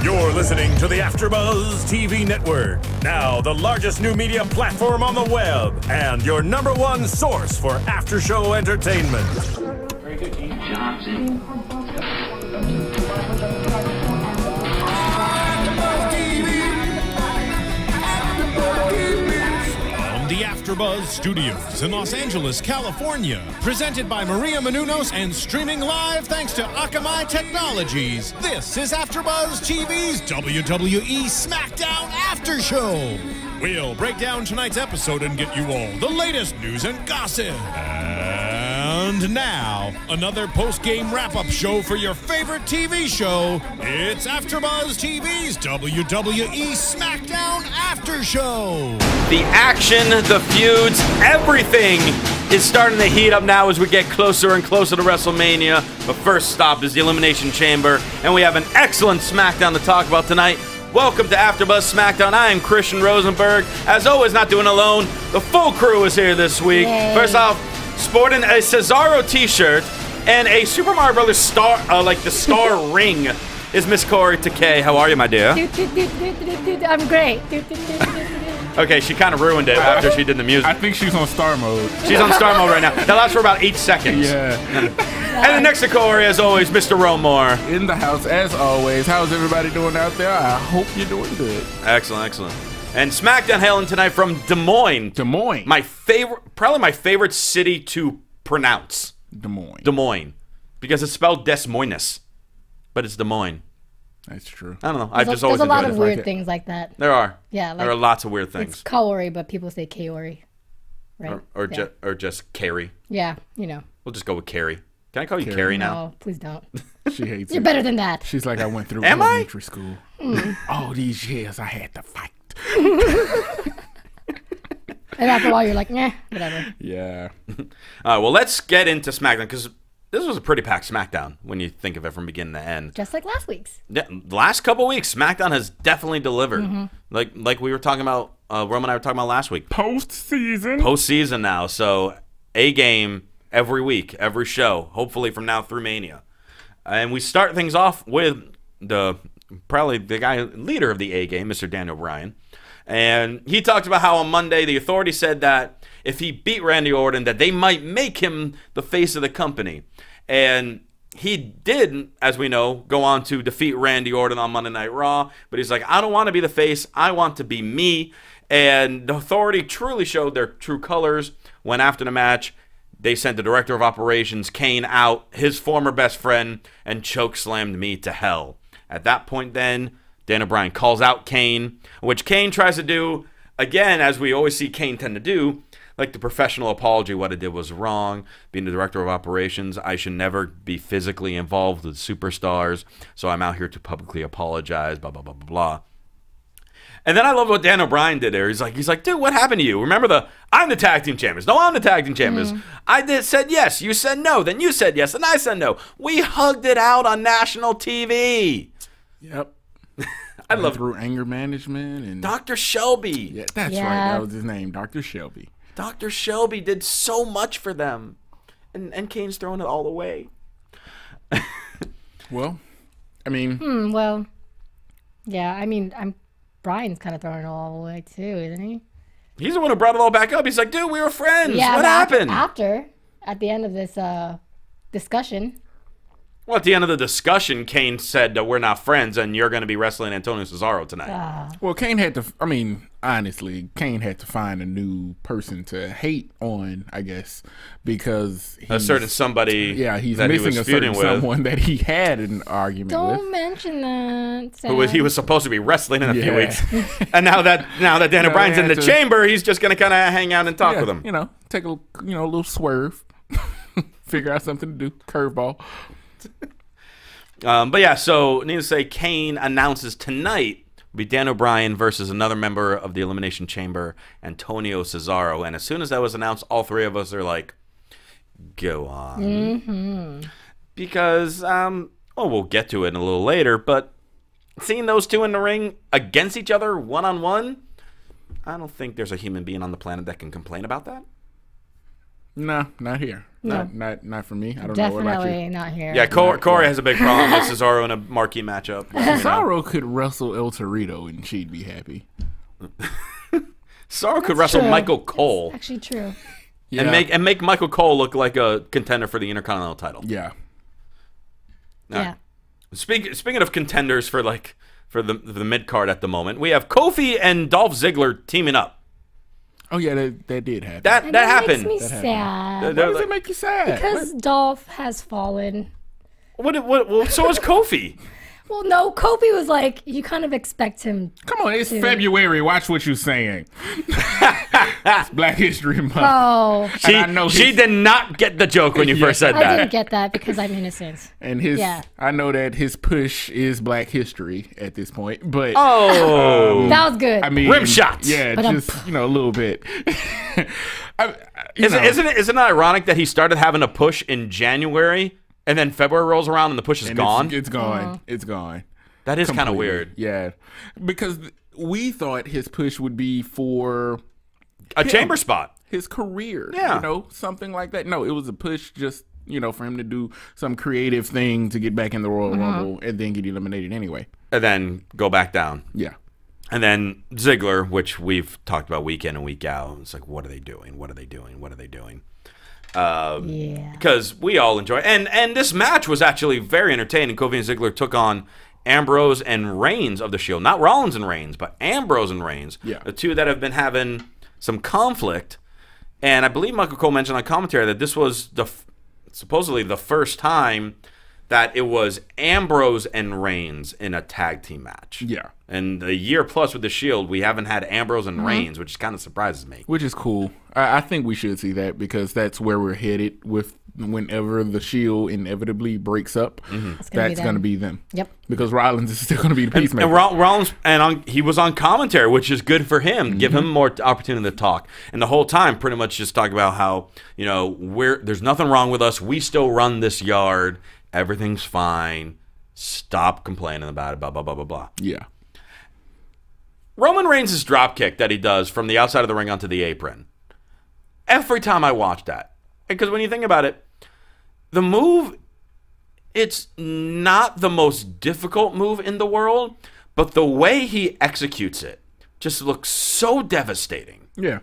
You're listening to the AfterBuzz TV Network, now the largest new media platform on the web, and your #1 source for after-show entertainment. Very good, Dean Johnson. The AfterBuzz Studios in Los Angeles, California. Presented by Maria Menounos and streaming live thanks to Akamai Technologies. This is AfterBuzz TV's WWE SmackDown After Show. We'll break down tonight's episode and get you all the latest news and gossip. And now, another post-game wrap-up show for your favorite TV show. It's AfterBuzz TV's WWE SmackDown After Show. The action, the feuds, everything is starting to heat up now as we get closer and closer to WrestleMania. The first stop is the Elimination Chamber, and we have an excellent SmackDown to talk about tonight. Welcome to AfterBuzz SmackDown. I am Christian Rosenberg. As always, not doing alone. The full crew is here this week. Yay. First off, sporting a Cesaro t-shirt and a Super Mario Brothers star, like the star ring, is Miss Kaori Takee. How are you, my dear? I'm great. Okay, she kind of ruined it after she did the music. I think she's on star mode. She's on star mode right now. That lasts for about 8 seconds. Yeah. And then next to Kaori, as always, Mr. Romore. In the house, as always. How's everybody doing out there? I hope you're doing good. Excellent, excellent. And SmackDown hailing tonight from Des Moines. Des Moines. My favorite, probably my favorite city to pronounce. Des Moines. Des Moines. Because it's spelled Des Moines, but it's Des Moines. That's true. I don't know. I've just always There's a lot enjoyed of it. weird things like that. There are. Yeah, like there are lots of weird It's things. Kaori, but people say Kaori. Right? Or Yeah. just Carrie. Yeah, you know. We'll just go with Carrie. Can I call you Carrie. Carrie now? No, please don't. She hates You're it. better than that. She's like, I went through Am I? elementary school. All these years, I had to fight. And after a while, you're like, nah, whatever. Yeah. All right, well, let's get into SmackDown, because this was a pretty packed SmackDown when you think of it from beginning to end. Just like last week's. Yeah, the last couple weeks, SmackDown has definitely delivered. Like we were talking about, Roman and I were talking about last week. Postseason. Postseason now, so a game every week, every show, hopefully from now through Mania. And we start things off with probably the guy leader of the A game, Mr. Daniel Bryan. And he talked about how on Monday the authority said that if he beat Randy Orton, that they might make him the face of the company. And he did, as we know, go on to defeat Randy Orton on Monday Night Raw. But he's like, I don't want to be the face. I want to be me. And the authority truly showed their true colors when after the match, they sent the Director of Operations Kane out, his former best friend, and chokeslammed me to hell. At that point then, Daniel Bryan calls out Kane, which Kane tries to do, again, as we always see Kane tend to do, like the professional apology. What I did was wrong. Being the Director of Operations, I should never be physically involved with superstars, so I'm out here to publicly apologize, blah, blah, blah, blah, blah. And then I love what Daniel Bryan did there. He's like, dude, what happened to you? Remember I'm the tag team champions. No, I'm the tag team champions. I said yes. You said no. Then you said yes. And I said no. We hugged it out on national TV. Yep. I love through anger management and Dr. Shelby. Yeah, that's right. That was his name, Dr. Shelby. Dr. Shelby did so much for them. And Kane's throwing it all away. Well, I mean. Well, yeah, I mean, Brian's kind of throwing it all away too, isn't he? He's the one who brought it all back up. He's like, dude, we were friends. Yeah, what happened? At the end of this discussion. Well, at the end of the discussion, Kane said that we're not friends and you're going to be wrestling Antonio Cesaro tonight. Well, Kane had to, I mean, honestly, Kane had to find a new person to hate on, I guess, because a certain somebody he's that missing he was a certain feuding with. someone that he had an argument with. Don't mention that. Who he was supposed to be wrestling in a few weeks. And now that Daniel Bryan's in the chamber, he's just going to kind of hang out and talk with him. You know, take a little swerve. Figure out something to do. Curveball. But yeah, so needless to say, Kane announces tonight will be Daniel Bryan versus another member of the Elimination Chamber, Antonio Cesaro. And as soon as that was announced, all three of us are like, go on. Because, we'll get to it a little later, but seeing those two in the ring against each other one-on-one, I don't think there's a human being on the planet that can complain about that. No, not here. No. Not for me. I don't know what about Definitely you. not here. Yeah, Corey has a big problem with Cesaro in a marquee matchup. Cesaro could wrestle El Torito and she'd be happy. Cesaro could wrestle true. Michael Cole Actually true. Yeah. and make Michael Cole look like a contender for the Intercontinental title. Yeah. Yeah. Speaking of contenders for the mid card at the moment, we have Kofi and Dolph Ziggler teaming up. Oh yeah, that did happen. That happened. Makes me sad. Why does it make you sad? Because Dolph has fallen. What? So is Kofi. Well, no, Kofi was like, you kind of expect him. Come on, it's February. Watch what you're saying. It's Black History Month. Oh, She did not get the joke when you first said I that. didn't get that because I'm innocent. And I know that his push is Black History at this point, but That was good. I mean, rim shots. Yeah, But just a little bit. Isn't it ironic that he started having a push in January and then February rolls around and the push is gone? It's gone. It's gone. That is kind of Completely. weird. Yeah, because we thought his push would be for A chamber spot. his career. Yeah. Something like that. No, it was a push just, for him to do some creative thing to get back in the Royal Rumble and then get eliminated anyway. And then go back down. Yeah. And then Ziggler, which we've talked about week in and week out. It's like, what are they doing? What are they doing? What are they doing? Yeah. Because we all enjoy and this match was actually very entertaining. Kofi and Ziggler took on Ambrose and Reigns of the Shield. Not Rollins and Reigns, but Ambrose and Reigns. Yeah. The two that have been having some conflict. And I believe Michael Cole mentioned on commentary that this was supposedly the first time that it was Ambrose and Reigns in a tag team match. Yeah. And the year plus with the Shield, we haven't had Ambrose and Reigns, which kind of surprises me. Which is cool. I think we should see that because that's where we're headed with whenever the Shield inevitably breaks up. That's going to be them. Yep. Because Rollins is still going to be the peacemaker. And Rollins, he was on commentary, which is good for him. Give him more opportunity to talk. And the whole time, pretty much just talk about how, there's nothing wrong with us. We still run this yard. Everything's fine. Stop complaining about it. Blah, blah, blah, blah, blah. Yeah. Roman Reigns' drop kick that he does from the outside of the ring onto the apron. Every time I watch that. Because when you think about it, the move, it's not the most difficult move in the world, but the way he executes it just looks so devastating. Yeah.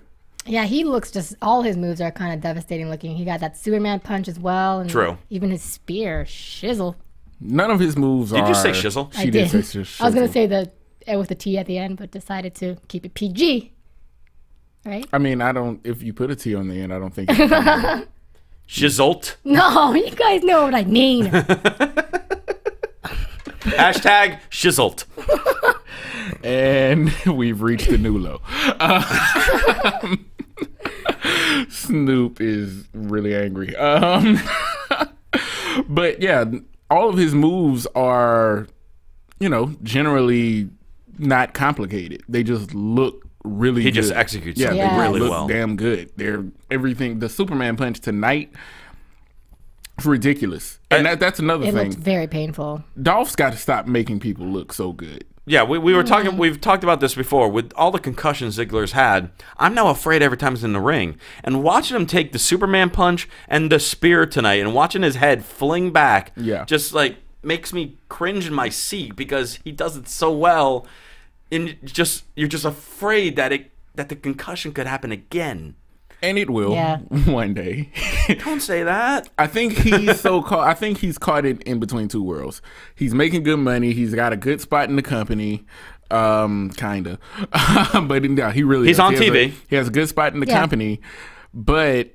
Yeah, he looks all his moves are kind of devastating looking. He got that Superman punch as well. And True. Even his spear, shizzle. None of his moves are... Did you say shizzle? She did say shizzle. I was going to say the with the T at the end, but decided to keep it PG. Right? I mean, if you put a T on the end, I don't think... Shizzult. No, you guys know what I mean. Hashtag shizzult. And we've reached a new low. Snoop is really angry. But yeah, all of his moves are, generally not complicated. They just look really good. He just executes them really look well. Damn good. They're everything. The Superman punch tonight, it's ridiculous. And that's another It thing. looked very painful. Dolph's got to stop making people look so good. Yeah, we were talking. We've talked about this before. With all the concussions Ziggler's had, I'm now afraid every time he's in the ring. And watching him take the Superman punch and the spear tonight, and watching his head fling back, just like makes me cringe in my seat because he does it so well. And you're just afraid that the concussion could happen again. And it will one day. Don't say that. I think he's caught. I think he's caught it in between two worlds. He's making good money. He's got a good spot in the company, kinda. But yeah, he really. He's does. on TV. He has a good spot in the company, but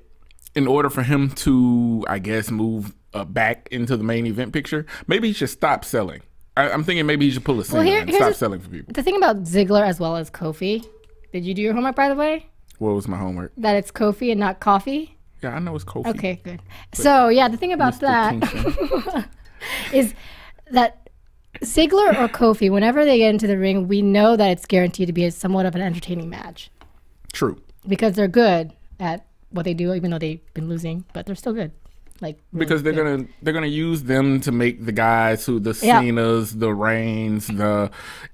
in order for him to, I guess, move back into the main event picture, maybe he should stop selling. I'm thinking maybe he should pull a single and stop selling for people. The thing about Ziggler as well as Kofi, did you do your homework, by the way? What was my homework? That it's Kofi and not coffee? Yeah, I know it's Kofi. Okay, good. So, yeah, the thing about that is that Ziggler or Kofi, whenever they get into the ring, we know that it's guaranteed to be somewhat of an entertaining match. True. Because they're good at what they do, even though they've been losing, but they're still good. Like because they're gonna use them to make the guys who the Cenas, the Reigns,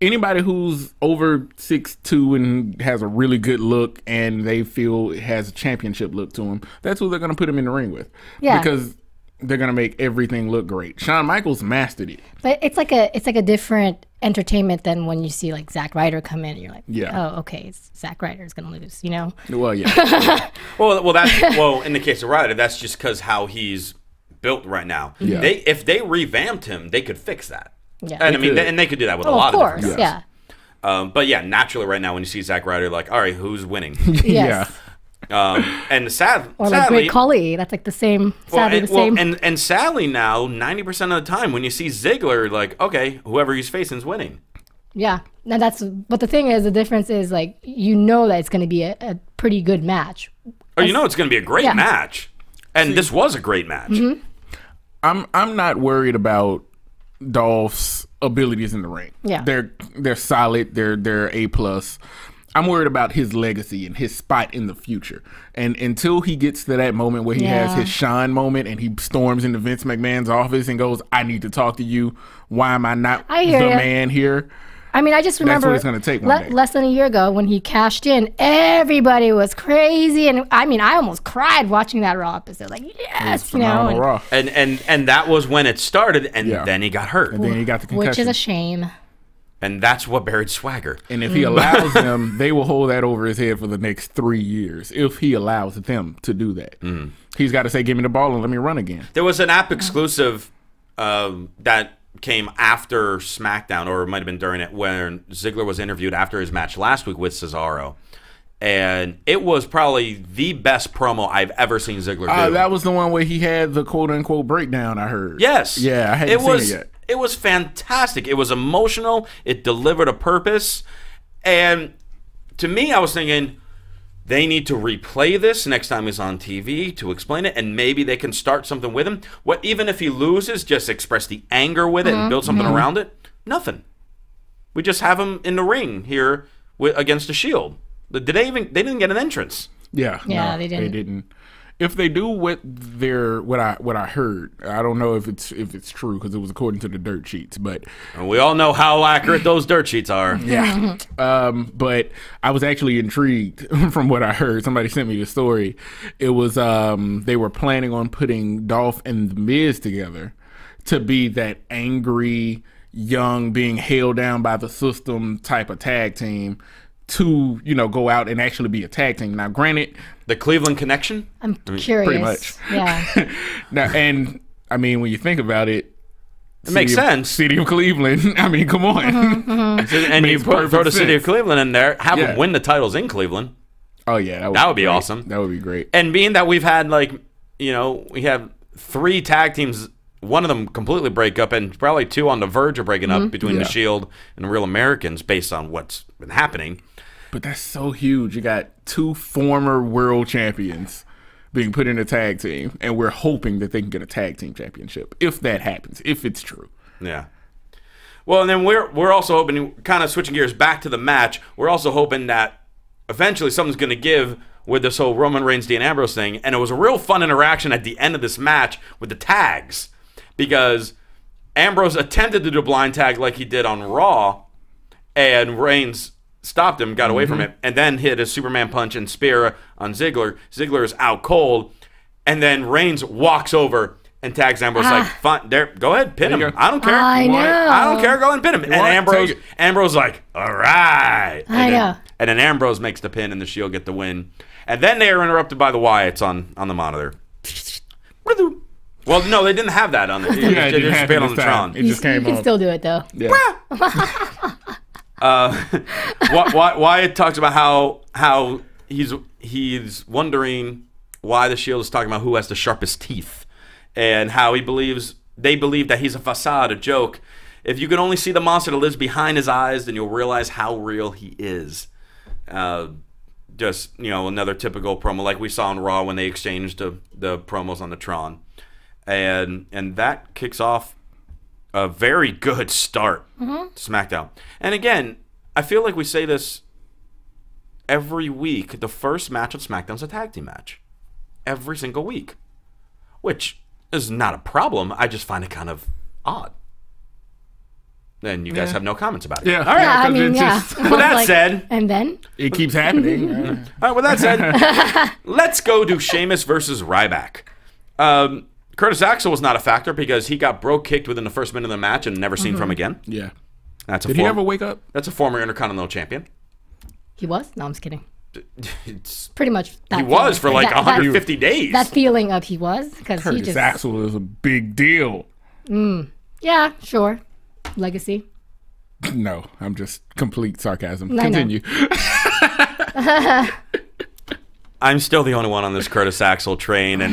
anybody who's over 6'2" and has a really good look and they feel it has a championship look to them. That's who they're gonna put him in the ring with. Yeah, because they're gonna make everything look great. Shawn Michaels mastered it. But it's like a different entertainment than when you see like Zack Ryder come in and you're like, oh, okay, Zack Ryder's gonna lose, you know? Well, yeah. well, in the case of Ryder, that's just because how he's built right now. Yeah. If they revamped him, they could fix that. Yeah, and they could do that with a lot of different guys. Yeah. But yeah, naturally, right now when you see Zack Ryder, like, all right, who's winning? Yes. And sadly, like Great Khali, that's like the same. And sadly now, 90% of the time when you see Ziggler, like, okay, whoever he's facing is winning. Yeah, and but the thing is, the difference is like you know that it's going to be a pretty good match. Or you know it's going to be a great match, and this was a great match. Mm-hmm. I'm not worried about Dolph's abilities in the ring. Yeah, they're solid. They're A+. I'm worried about his legacy and his spot in the future. And until he gets to that moment where he has his shine moment and he storms into Vince McMahon's office and goes, I need to talk to you. Why am I not man here? I mean, I just remember that's what it's going to take less than a year ago when he cashed in, everybody was crazy. And I mean, I almost cried watching that Raw episode. Like, yes, you know. Raw. And that was when it started, and then he got hurt. And then he got the concussion. Which is a shame. And that's what buried Swagger. And if he allows them, they will hold that over his head for the next 3 years. If he allows them to do that. He's got to say, give me the ball and let me run again. There was an app exclusive that came after SmackDown, or it might have been during it, when Ziggler was interviewed after his match last week with Cesaro. And it was probably the best promo I've ever seen Ziggler do. That was the one where he had the quote-unquote breakdown, I heard. Yes. Yeah, I hadn't seen it yet. It was fantastic. It was emotional. It delivered a purpose. And to me, I was thinking, they need to replay this next time he's on TV to explain it, and maybe they can start something with him. Even if he loses, just express the anger with it and build something around it? Nothing. We just have him in the ring here against the Shield. They didn't get an entrance. Yeah, no, they didn't. They didn't. If they do what I heard, I don't know if it's true because it was according to the dirt sheets, but we all know how accurate those dirt sheets are. Yeah. But I was actually intrigued from what I heard. Somebody sent me the story. It was they were planning on putting Dolph and The Miz together to be that angry, young, being held down by the system type of tag team to, go out and actually be a tag team. Now, granted, the Cleveland Connection? I'm curious. Pretty much. Yeah. Now, and I mean, when you think about it, makes sense. City of Cleveland. I mean, come on. And you throw the City of Cleveland in there, have them win the titles in Cleveland. Oh, yeah. That would be awesome. That would be great. And being that we've had, we have 3 tag teams, one of them completely break up, and probably 2 on the verge of breaking up between the Shield and the Real Americans based on what's been happening. But that's so huge. You got 2 former world champions being put in a tag team, and we're hoping that they can get a tag team championship if that happens, if it's true. Yeah. Well, and then we're also hoping, kind of switching gears back to the match, we're also hoping that eventually something's going to give with this whole Roman Reigns, Dean Ambrose thing. And it was a real fun interaction at the end of this match with the tags, because Ambrose attempted to do a blind tag like he did on Raw, and Reigns stopped him, got away from it, and then hit a Superman punch and spear on Ziggler. Ziggler is out cold, and then Reigns walks over and tags Ambrose like, "Fine, there, go ahead, pin him. I don't care. I don't care. Go ahead and pin him." And Ambrose like, "All right." I know. And then Ambrose makes the pin, and the Shield get the win. And then they are interrupted by the Wyatts on the monitor. Well, no, they didn't have that on the. They just appeared on the Tron. It just came You can still do it though. Yeah. Wyatt talks about how he's wondering why the Shield is talking about who has the sharpest teeth, and how they believe that he's a facade, a joke. If you can only see the monster that lives behind his eyes, then you'll realize how real he is. Just another typical promo like we saw on Raw when they exchanged the promos on the Tron, and that kicks off a very good start to SmackDown. And again, I feel like we say this every week. The first match of SmackDown's a tag team match. Every single week. Which is not a problem. I just find it kind of odd. And you guys have no comments about it. Yeah. All right. Yeah, I mean, yeah. With that said, and then It keeps happening. all right. With that said, let's go to Sheamus versus Ryback. Curtis Axel was not a factor because he got broke kicked within the first minute of the match and never seen from again. Yeah. That's a Did he ever wake up? That's a former Intercontinental Champion. he was. No, I'm just kidding. It's, Pretty much. That he was for feeling. like That- 150 days. That feeling of he was because he Curtis just. Axel is a big deal. Yeah, sure. Legacy. No, I'm just complete sarcasm. I know. Continue. I'm still the only one on this Curtis Axel train, and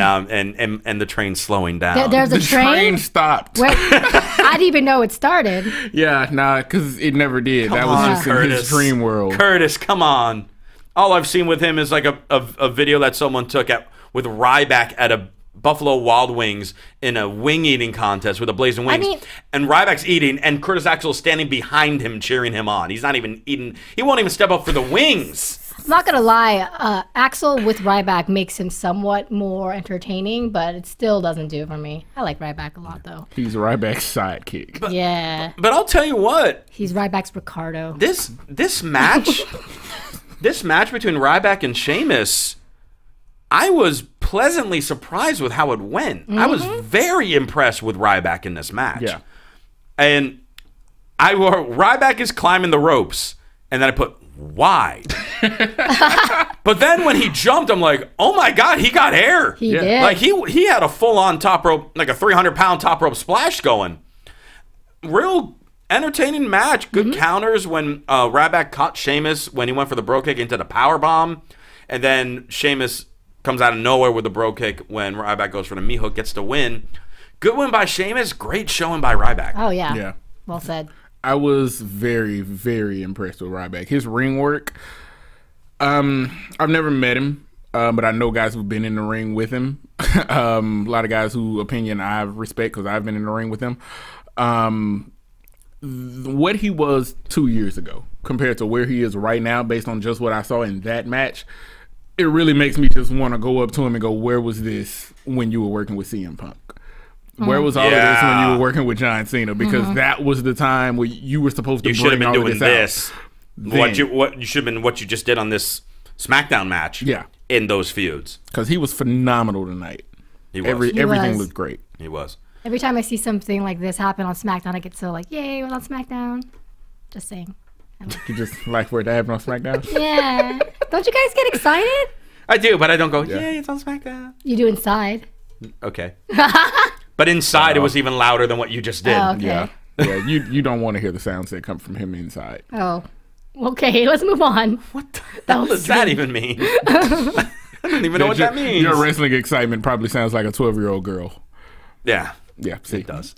the train's slowing down. There's a The train stopped. Wait, I didn't even know it started. Yeah, nah, because it never did. That was on, just in his dream world. Curtis, come on. All I've seen with him is like a video that someone took with Ryback at a Buffalo Wild Wings in a wing eating contest with a blazing wings. mean- and Ryback's eating, and Curtis Axel is standing behind him cheering him on. He's not even eating. He won't even step up for the wings. I'm not gonna lie, Axel with Ryback makes him somewhat more entertaining, but it still doesn't do it for me. I like Ryback a lot though. He's Ryback's sidekick. Yeah, But I'll tell you what, he's Ryback's Ricardo. this match, this match between Ryback and Sheamus, I was pleasantly surprised with how it went. I was very impressed with Ryback in this match. Yeah. And Ryback is climbing the ropes, and then I put wide. But then when he jumped, I'm like, oh my God, he got air. He Yeah. did. Like he had a full-on top rope, like a 300-pound top rope splash going. Real entertaining match. Good counters when Ryback caught Sheamus when he went for the bro kick into the power bomb, and then Sheamus comes out of nowhere with the bro kick when Ryback goes for the knee hook, gets the win. Good win by Sheamus. Great showing by Ryback. Oh yeah. Yeah. Well said. I was very, very impressed with Ryback. His ring work, I've never met him, but I know guys who've been in the ring with him. A lot of guys whose opinion I respect because I've been in the ring with him. What he was 2 years ago compared to where he is right now, based on just what I saw in that match, it really makes me just want to go up to him and go, where was this when you were working with CM Punk? Where was all of this when you were working with John Cena? Because that was the time where you were supposed to You should have bring been all doing of this this. Then. What you should have been what you just did on this SmackDown match. Yeah. In those feuds. Because he was phenomenal tonight. He was. Everything was. looked great. He was. Every time I see something like this happen on SmackDown, I get so like, yay, we're on SmackDown. Just saying. You just like for it to happen on SmackDown? Yeah. Don't you guys get excited? I do, but I don't go, yay, it's on SmackDown. You do inside. Okay. But inside, it was even louder than what you just did. Oh, okay. Yeah. Yeah, you don't want to hear the sounds that come from him inside. Oh. Okay, let's move on. What the hell does that even mean? I don't even know what that means. Your wrestling excitement probably sounds like a 12-year-old girl. Yeah, Yeah, see. it does.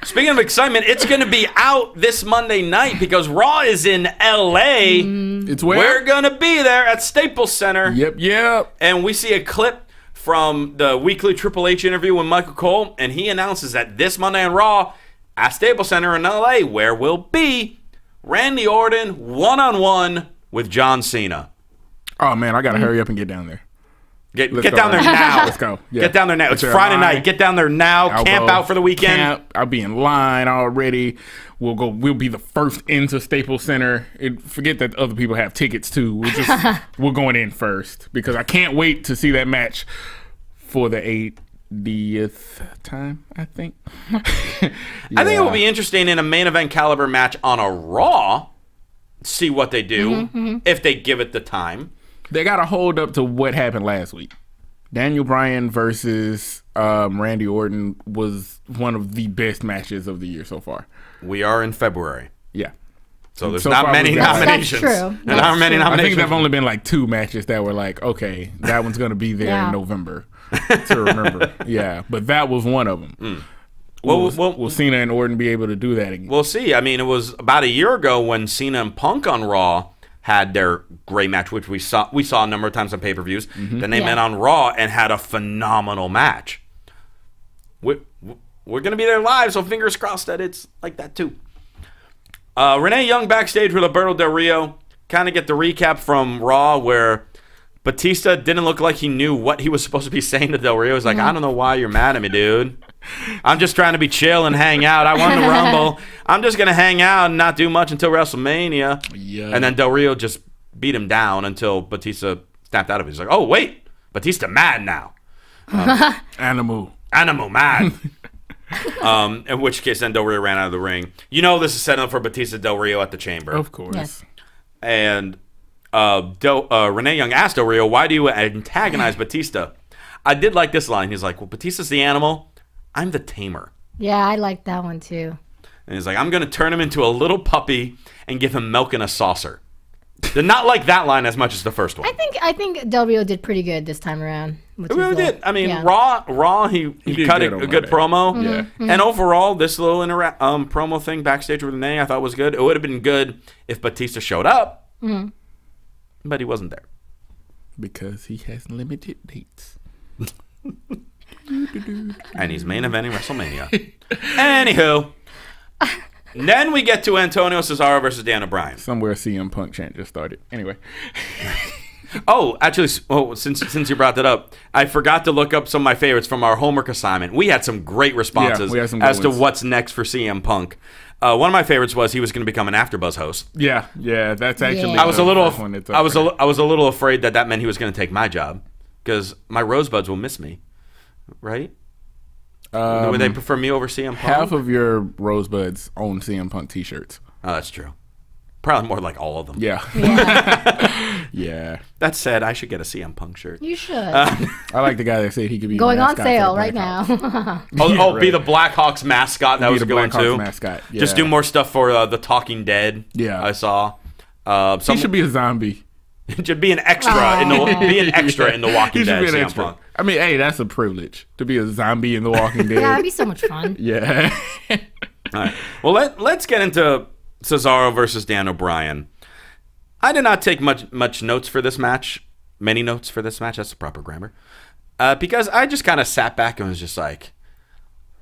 Speaking of excitement, it's going to be out this Monday night because Raw is in L.A. It's where? We're going to be there at Staples Center. Yep. And we see a clip from the weekly Triple H interview with Michael Cole, and he announces that this Monday on Raw at Staples Center in L.A., where will be Randy Orton one-on-one with John Cena. Oh, man, I got to hurry up and get down there. Get Let's down go. there now. Let's go. Yeah. Get down there now. It's there a Friday line? night. Get down there now. I'll Camp go. out for the weekend. Camp. I'll be in line already. We'll be the first into Staples Center. Forget that other people have tickets too. We're going in first because I can't wait to see that match for the 80th time, I think. I think it will be interesting in a main event caliber match on a Raw. See what they do if they give it the time. They got to hold up to what happened last week. Daniel Bryan versus Randy Orton was one of the best matches of the year so far. We are in February, Yeah. so there's So not far many we've got- nominations. That's true. There aren't many I nominations. think there've only been like 2 matches that were like, okay, that one's going to be there Yeah. in November to remember. Yeah, but that was one of them. Will Cena and Orton be able to do that again? We'll see. I mean, it was about a year ago when Cena and Punk on Raw had their great match, which we saw a number of times on pay-per-views. Then they met on Raw and had a phenomenal match. We're going to be there live, so fingers crossed that it's like that too. Renee Young backstage with Alberto Del Rio. Kind of get the recap from Raw where Batista didn't look like he knew what he was supposed to be saying to Del Rio. He's like, I don't know why you're mad at me, dude. I'm just trying to be chill and hang out. I won the Rumble. I'm just going to hang out and not do much until WrestleMania. Yeah. And then Del Rio just beat him down until Batista snapped out of it. He's like, oh, wait. Batista mad now. Animal mad. In which case, then Del Rio ran out of the ring. You know this is setting up for Batista Del Rio at the Chamber. Of course. Yes. And Renee Young asked Del Rio, why do you antagonize Batista? I did like this line. He's like, well, Batista's the animal. I'm the tamer. Yeah, I like that one too. And he's like, I'm going to turn him into a little puppy and give him milk in a saucer. Did not like that line as much as the first one. I think Del Rio did pretty good this time around. It really did. I mean, Raw, he cut a good promo. Yeah. And overall, this little promo thing backstage with Renee I thought was good. It would have been good if Batista showed up, but he wasn't there. Because he has limited dates. And he's main eventing WrestleMania. Anywho, then we get to Antonio Cesaro versus Daniel Bryan. Somewhere CM Punk chant just started. Anyway. Oh, actually, since you brought that up, I forgot to look up some of my favorites from our homework assignment. We had some great responses as to what's next for CM Punk. One of my favorites was he was going to become an AfterBuzz host. Yeah, that's actually. Yeah. I was a little afraid that meant he was going to take my job because my Rosebuds will miss me, right? Would they prefer me over CM Punk? Half of your Rosebuds own CM Punk T-shirts. Oh, that's true. Probably more like all of them. Yeah. Yeah. That said, I should get a CM Punk shirt. You should. I like the guy that said he could be going on mascot sale for the right now. Right. Be the Blackhawks mascot. That was a good one too. Mascot. Yeah. Just do more stuff for the Talking Dead. Yeah. I saw. He should be a zombie. Should be an extra in the Walking Dead. Be an extra. Punk. I mean, hey, that's a privilege to be a zombie in The Walking Dead. Yeah, it'd be so much fun. Yeah. All right. Well, let's get into Cesaro versus Daniel Bryan. I did not take much notes for this match. Many notes for this match. That's the proper grammar. Because I just kind of sat back and was just like,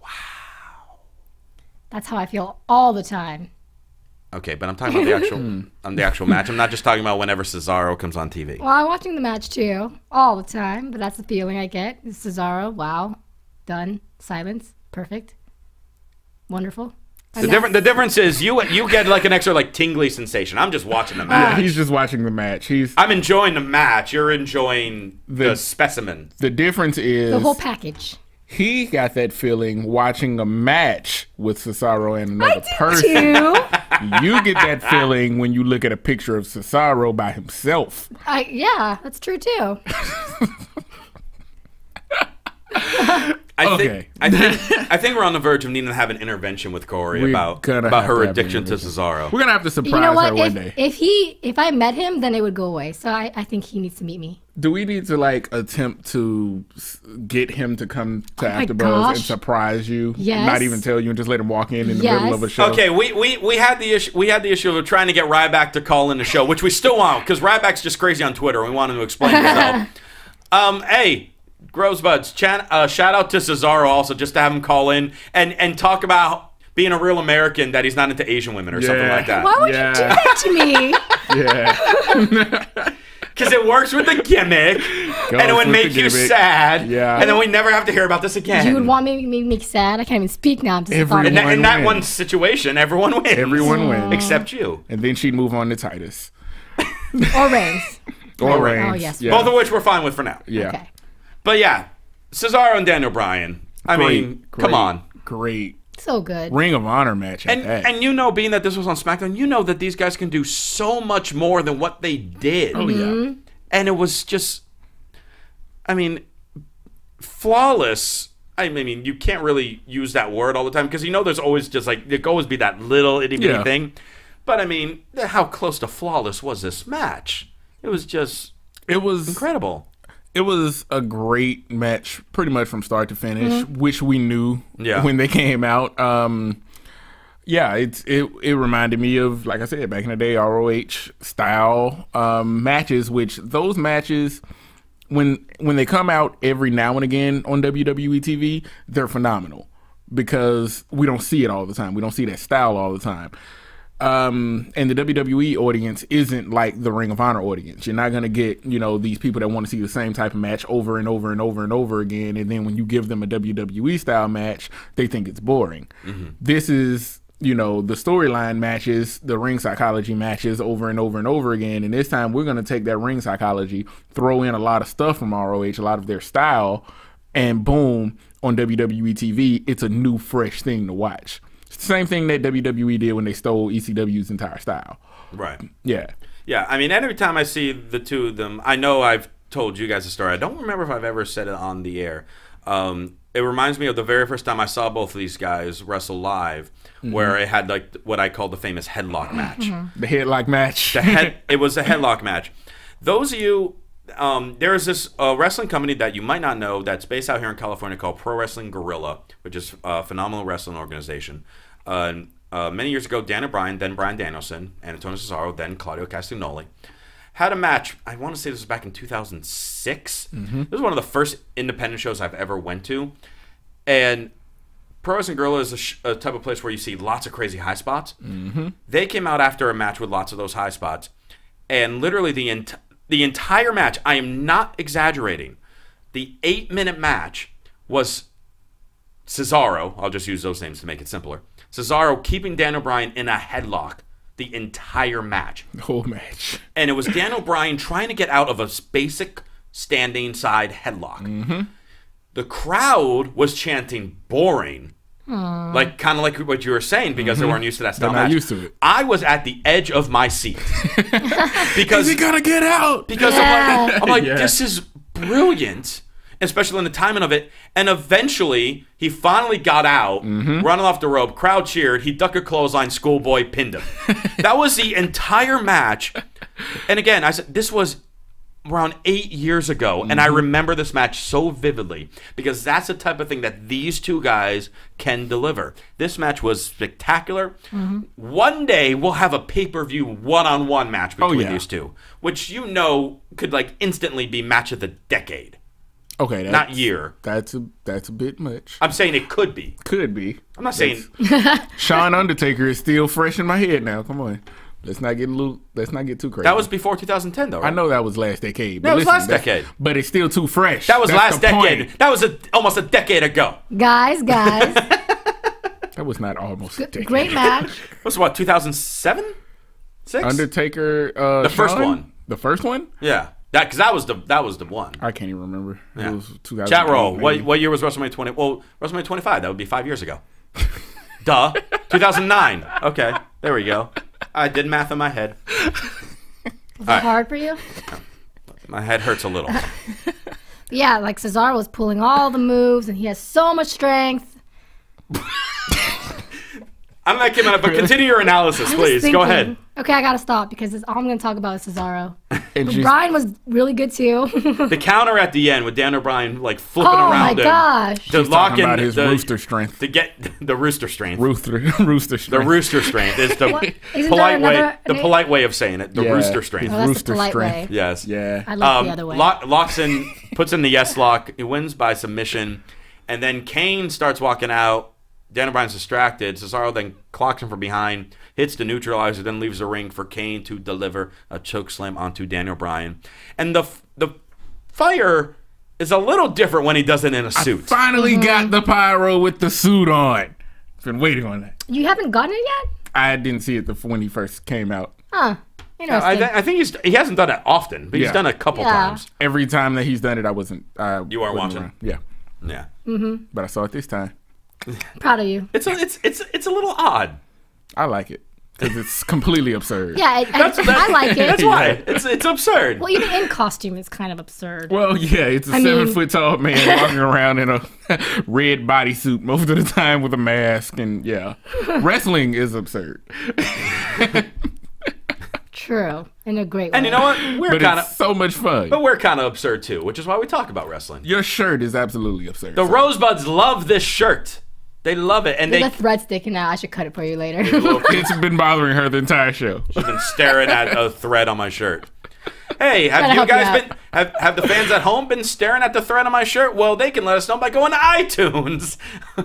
wow. That's how I feel all the time. Okay, but I'm talking about the actual match. I'm not just talking about whenever Cesaro comes on TV. Well, I'm watching the match too, all the time, but that's the feeling I get. It's Cesaro, wow, done, silence, perfect, wonderful. The difference is you get like an extra like tingly sensation. I'm just watching the match. Yeah, he's just watching the match. I'm enjoying the match. You're enjoying the specimen. The difference is the whole package. He got that feeling watching a match with Cesaro and another person. Too. You get that feeling when you look at a picture of Cesaro by himself. Yeah, that's true too. I think we're on the verge of needing to have an intervention with Kaori about her addiction to Cesaro. We're gonna have to surprise her one day. If I met him, then it would go away. So I think he needs to meet me. Do we need to like attempt to get him to come to AfterBuzz and surprise you? Yes. Not even tell you and just let him walk in the middle of a show. Okay, we had the issue of trying to get Ryback to call in the show, which we still want because Ryback's just crazy on Twitter. We want him to explain himself. Hey. Rosebuds, shout out to Cesaro also just to have him call in and talk about being a real American, that he's not into Asian women or something like that. Why would you do that to me? Yeah. Because it works with the gimmick, and it would make you sad, and then we never have to hear about this again. You would want me to make sad? I can't even speak now. I'm just in that one situation, everyone wins. Everyone wins. Except you. And then she'd move on to Titus. Or Reigns. Or Reigns. Oh, yes. Yeah. Both of which we're fine with for now. Yeah. Okay. But yeah, Cesaro and Daniel Bryan. I mean, come on. Great. So good. Ring of Honor match. And you know, being that this was on SmackDown, you know that these guys can do so much more than what they did. Oh, yeah. And it was just, I mean, flawless. I mean, you can't really use that word all the time because you know there's always just like, there could always be that little itty bitty thing. But I mean, how close to flawless was this match? It was just, it was incredible. It was a great match pretty much from start to finish, which we knew when they came out. It reminded me of, like I said, back in the day, ROH style matches, which those matches, when they come out every now and again on WWE TV, they're phenomenal because we don't see it all the time. We don't see that style all the time. And the WWE audience isn't like the Ring of Honor audience. You're not going to get, these people that want to see the same type of match over and over and over and over again. And then when you give them a WWE style match, they think it's boring. This is, the storyline matches, the ring psychology matches over and over and over again. And this time we're going to take that ring psychology, throw in a lot of stuff from ROH, a lot of their style, and boom, on WWE TV, it's a new, fresh thing to watch. It's the same thing that WWE did when they stole ECW's entire style. Right. Yeah. Yeah, I mean, every time I see the two of them, I know I've told you guys a story. I don't remember if I've ever said it on the air. It reminds me of the very first time I saw both of these guys wrestle live, where it had like what I call the famous headlock match. The headlock match. It was a headlock match. Those of you, there is this wrestling company that you might not know that's based out here in California called Pro Wrestling Guerrilla, which is a phenomenal wrestling organization. Many years ago, Daniel Bryan, then Bryan Danielson, and Antonio Cesaro, then Claudio Castagnoli, had a match. I want to say this was back in 2006. This was one of the first independent shows I've ever went to. And Pro Wrestling Guerrilla is a type of place where you see lots of crazy high spots. They came out after a match with lots of those high spots. And literally the entire match, I am not exaggerating, the 8-minute match was Cesaro, I'll just use those names to make it simpler, Cesaro keeping Daniel Bryan in a headlock the entire match. The whole match. And it was Daniel Bryan trying to get out of a basic standing side headlock. The crowd was chanting boring. Like kind of like what you were saying, because they weren't used to that style. They're not match. used to it. I was at the edge of my seat because he gotta get out. Because I'm like, this is brilliant, especially in the timing of it. And eventually, he finally got out, running off the rope. Crowd cheered. He ducked a clothesline. Schoolboy pinned him. That was the entire match. And again, I said this was around 8 years ago, and I remember this match so vividly because that's the type of thing that these two guys can deliver. This match was spectacular. One day we'll have a pay-per-view one-on-one match between these two, which could like instantly be match of the decade. Okay, not year. That's a bit much. I'm saying it could be. Could be. I'm not saying Shawn Undertaker is still fresh in my head now. Come on. Let's not get too crazy. That was before 2010, though, right? I know that was last decade. That was last decade. But it's still too fresh. That was last decade. That was almost a decade ago. Guys. That was not almost a decade. Great match. Was what, 2007? 6? Undertaker. The first one. The first one? Yeah. Because that was the one. I can't even remember. Yeah. It was 2000. Chat roll. What year was WrestleMania 20? Well, WrestleMania 25. That would be 5 years ago. Duh. 2009. Okay. There we go. I did math in my head. Was it hard for you? My head hurts a little. Yeah, like Cesaro was pulling all the moves, and he has so much strength. I'm not kidding, but continue your analysis, please. Go ahead. Okay, I gotta stop because all I'm gonna talk about is Cesaro. Bryan was really good too. The counter at the end with Daniel Bryan like flipping around him. Oh my gosh! To lock in his rooster strength. To get the rooster strength. Rooster strength. The rooster strength is the polite way. The polite way of saying it. The rooster strength. Oh, that's the polite way. Yes. Yeah. I like the other way. Locks in, puts in the yes lock. He wins by submission, and then Kane starts walking out. Daniel Bryan's distracted. Cesaro then clocks him from behind, hits the neutralizer, then leaves the ring for Kane to deliver a chokeslam onto Daniel Bryan. And the fire is a little different when he does it in a suit. I finally got the pyro with the suit on. I've been waiting on that. You haven't gotten it yet? I didn't see it when he first came out. Huh. Interesting. I think he hasn't done it often, but he's done it a couple times. Every time that he's done it, I wasn't. You weren't watching? Around. Yeah. Yeah. But I saw it this time. Proud of you. It's a little odd. I like it because it's completely absurd. Yeah, I like it. That's why it's absurd. Well, even in costume, it's kind of absurd. Well, yeah, it's a 7-foot tall man walking around in a red bodysuit most of the time with a mask, and wrestling is absurd. True, in a great way. And you know what? It's so much fun. But we're kind of absurd too, which is why we talk about wrestling. Your shirt is absolutely absurd. The Rosebuds love this shirt. They love it, and the thread sticking out. I should cut it for you later. It's been bothering her the entire show. She's been staring at a thread on my shirt. Hey, have you guys have the fans at home been staring at the thread on my shirt? Well, they can let us know by going to iTunes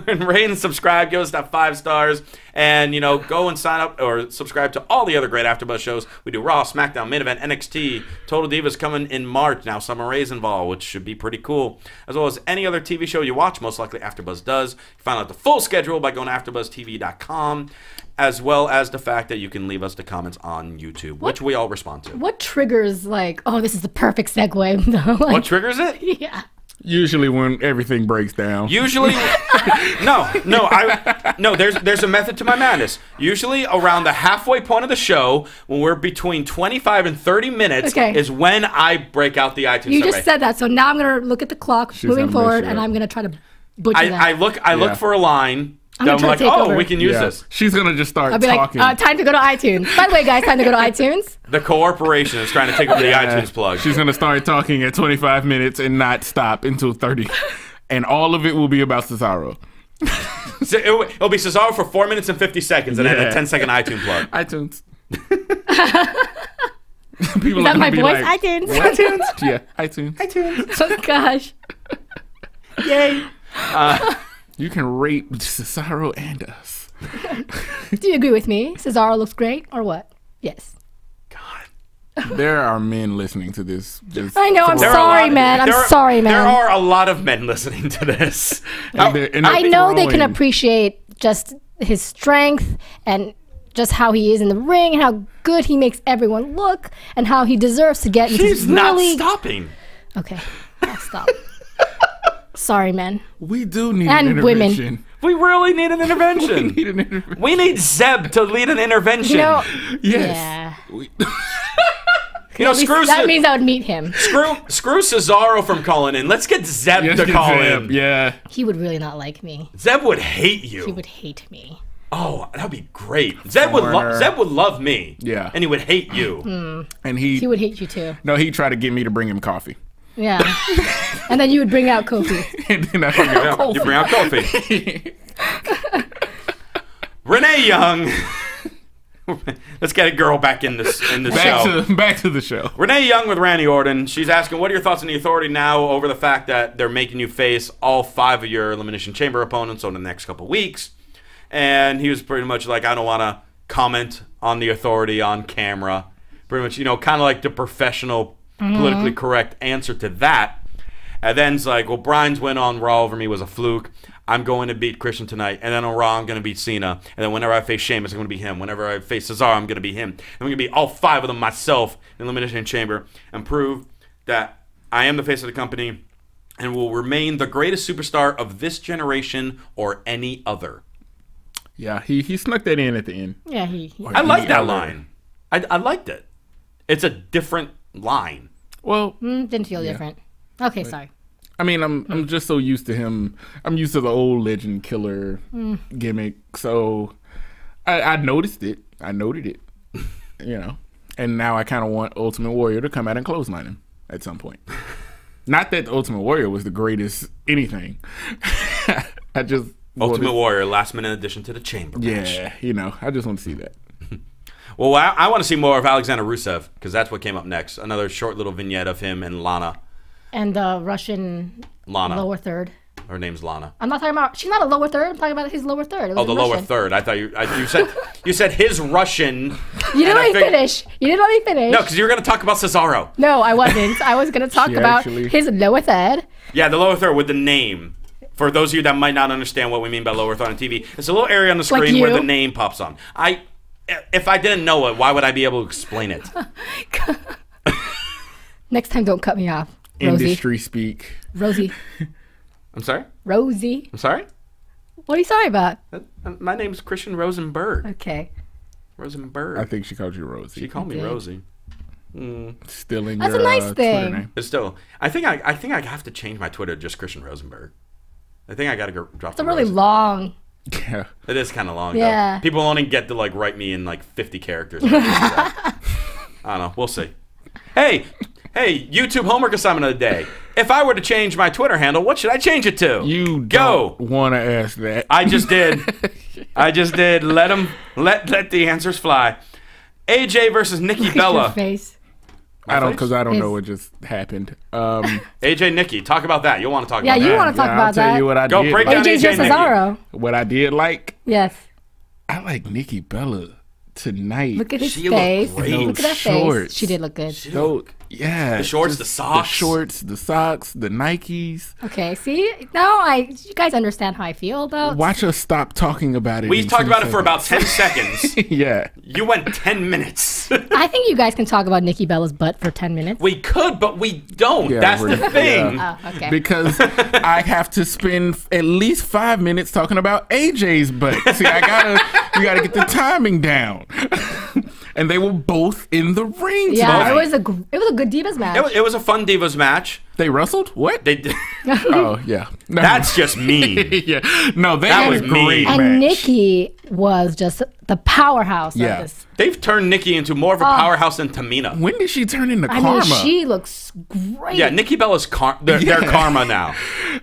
and rate and subscribe. Give us that 5 stars. And, go and sign up or subscribe to all the other great AfterBuzz shows. We do Raw, SmackDown, Main Event, NXT, Total Divas coming in March. Now Summer Rae's involved, which should be pretty cool. As well as any other TV show you watch, most likely AfterBuzz does. You find out the full schedule by going to AfterBuzzTV.com, as well as the fact that you can leave us the comments on YouTube, which we all respond to. What triggers, this is the perfect segue? What triggers it? Yeah. Usually when everything breaks down. Usually, no. There's a method to my madness. Usually around the halfway point of the show, when we're between 25 and 30 minutes, is when I break out the iTunes. You just said that, so now I'm gonna look at the clock moving forward, and I'm gonna try to butcher that. I look for a line. I'm like, we can use this. She's gonna just start talking. Like, time to go to iTunes. By the way, guys, time to go to iTunes. The corporation is trying to take over the iTunes plug. She's gonna start talking at 25 minutes and not stop until 30, and all of it will be about Cesaro. So it'll be Cesaro for 4 minutes and 50 seconds, and then a 10-second iTunes plug. iTunes. People is that my voice? Like, iTunes. iTunes. Yeah, iTunes. iTunes. Oh gosh. Yay. You can rate Cesaro and us. Do you agree with me? Cesaro looks great, or what? Yes. God. There are men listening to this. I know. I'm sorry, man. I'm sorry, man. There are a lot of men listening to this. I know they can appreciate just his strength and just how he is in the ring and how good he makes everyone look and how he deserves to get into She's not stopping. Okay, I'll stop. Sorry, men. We do need an intervention. Women. We really need an intervention. We need an intervention. We need Zeb to lead an intervention. Yes. Yeah. That means I would meet him. Screw Cesaro from calling in. Let's get Zeb to call in. Yeah. He would really not like me. Zeb would hate you. He would hate me. Oh, that'd be great. Zeb would love me. Yeah. And he would hate you. And he would hate you too. No, he'd try to get me to bring him coffee. Yeah. And then you would bring out Kofi. And then I bring out Kofi. You bring out Kofi. Renee Young. Let's get a girl back in this show. Back to the show. Renee Young with Randy Orton. She's asking, what are your thoughts on the Authority now over the fact that they're making you face all 5 of your Elimination Chamber opponents over the next couple weeks? And he was pretty much like, I don't want to comment on the Authority on camera. Pretty much, kind of like the professional, politically correct answer to that. And then it's like, well, Bryan's win on Raw over me was a fluke. I'm going to beat Christian tonight. And then on Raw, I'm going to beat Cena. And then whenever I face Sheamus, I'm going to be him. Whenever I face Cesaro, I'm going to be him. And I'm going to beat all 5 of them myself in Elimination Chamber and prove that I am the face of the company and will remain the greatest superstar of this generation or any other. Yeah, he snuck that in at the end. Yeah, I like that line. I liked it. It's a different line. Well, didn't feel different. Okay, sorry. I mean, I'm just so used to him. I'm used to the old legend killer gimmick. So I noticed it. I noted it. And now I kind of want Ultimate Warrior to come out and clothesline him at some point. Not that the Ultimate Warrior was the greatest anything. I just Ultimate Warrior, last minute addition to the chamber match. Yeah, I just want to see that. Well, I want to see more of Alexander Rusev because that's what came up next. Another short little vignette of him and Lana. And the Russian lower third. Her name's Lana. I'm not talking about. She's not a lower third. I'm talking about his lower third. Oh, the lower third. I thought you said his Russian. You didn't let me finish. You didn't let me finish. No, because you were going to talk about Cesaro. No, I wasn't. I was going to talk about his lower third. Yeah, the lower third with the name. For those of you that might not understand what we mean by lower third on TV, it's a little area on the screen where the name pops on. If I didn't know it, why would I be able to explain it? Next time, don't cut me off. Rosie. Industry speak. Rosie. I'm sorry? Rosie. I'm sorry? What are you sorry about? My name's Christian Rosenberg. Okay. Rosenberg. I think she called you Rosie. She called me Rosie. Still in That's your a nice thing. Twitter name. But still, I think I have to change my Twitter to just Christian Rosenberg. I think I got to go drop. It's a really long. Yeah. It is kind of long. Yeah. Though. People only get to write me in 50 characters. I don't know. We'll see. Hey, YouTube homework assignment of the day. If I were to change my Twitter handle, what should I change it to? You don't want to ask that. I just did. Let the answers fly. AJ versus Nikki Bella. Your face. I don't know what just happened. AJ Nikki, talk about that. You'll want to talk about that. Yeah, you want to talk about I'll tell that. you what I Go did. break down AJ versus Nikki. Cesaro. What I did like. Yes. I like Nikki Bella tonight. Look at his She looked face. great. Look at that Shorts. face. She did look good. Yeah, The shorts, the socks. the shorts, the socks, the Nikes. Okay, see? Now you guys understand how I feel about... Watch us stop talking about it. We in talked 10 about it for about seconds. 10 seconds. Yeah. You went 10 minutes. I think you guys can talk about Nikki Bella's butt for 10 minutes. We could, but we don't. Yeah, That's the thing. yeah. Oh, okay. Because I have to spend at least 5 minutes talking about AJ's butt. See, you gotta get the timing down. And they were both in the ring. Yeah, tonight. it was a good Divas match. It was a fun Divas match. They wrestled? What? They did. Oh yeah. No. That's just me. yeah. No, That was had a great mean. match. And Nikki was just the powerhouse Yeah. of this. They've turned Nikki into more of a powerhouse than Tamina. When did she turn into I Karma? mean, she looks great. Yeah, Nikki Bella's their karma now.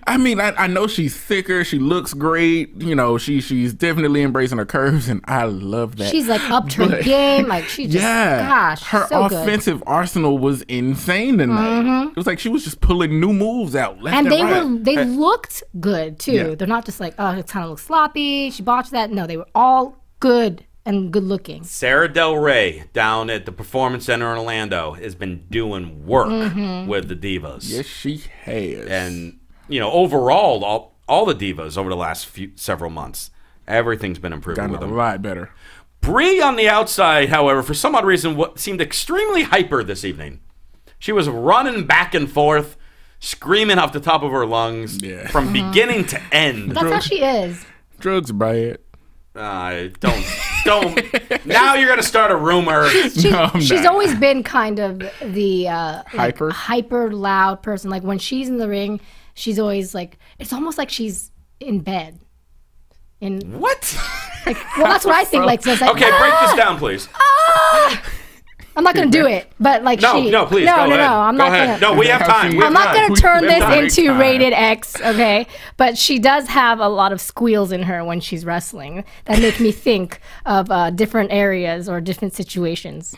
I mean, I know she's thicker. She looks great. You know, she's definitely embracing her curves, and I love that. She's like upped her But- game. Like she just, gosh, her so good. offensive arsenal was insane tonight. It was like she was just pulling new moves out left And and they right. looked good too. Yeah. They're not just like, oh, it kind of looks sloppy. She botched that. No, they were all good and good looking. Sarah Del Rey down at the Performance Center in Orlando has been doing work with the Divas. Yes, she has. And, overall, all the Divas over the last several months, everything's been improving gotten with a them. lot better. Brie on the outside, however, for some odd reason, seemed extremely hyper this evening. She was running back and forth, screaming off the top of her lungs from beginning to end. That's how she is. Drugs are bad. Don't. Now you're gonna start a rumor. She's not. always been kind of the Hyper? loud person. Like when she's in the ring, she's always like, it's almost like she's in bed. What? Well, that's what I think. Like, so it's like, Okay, break this down, please. I'm not gonna do it, but like No, please. no, go no, ahead. I'm Go not ahead. gonna. No, we have time. We I'm have not time. gonna turn We have this time. into rated X, okay? But she does have a lot of squeals in her when she's wrestling that make me think of different areas or different situations,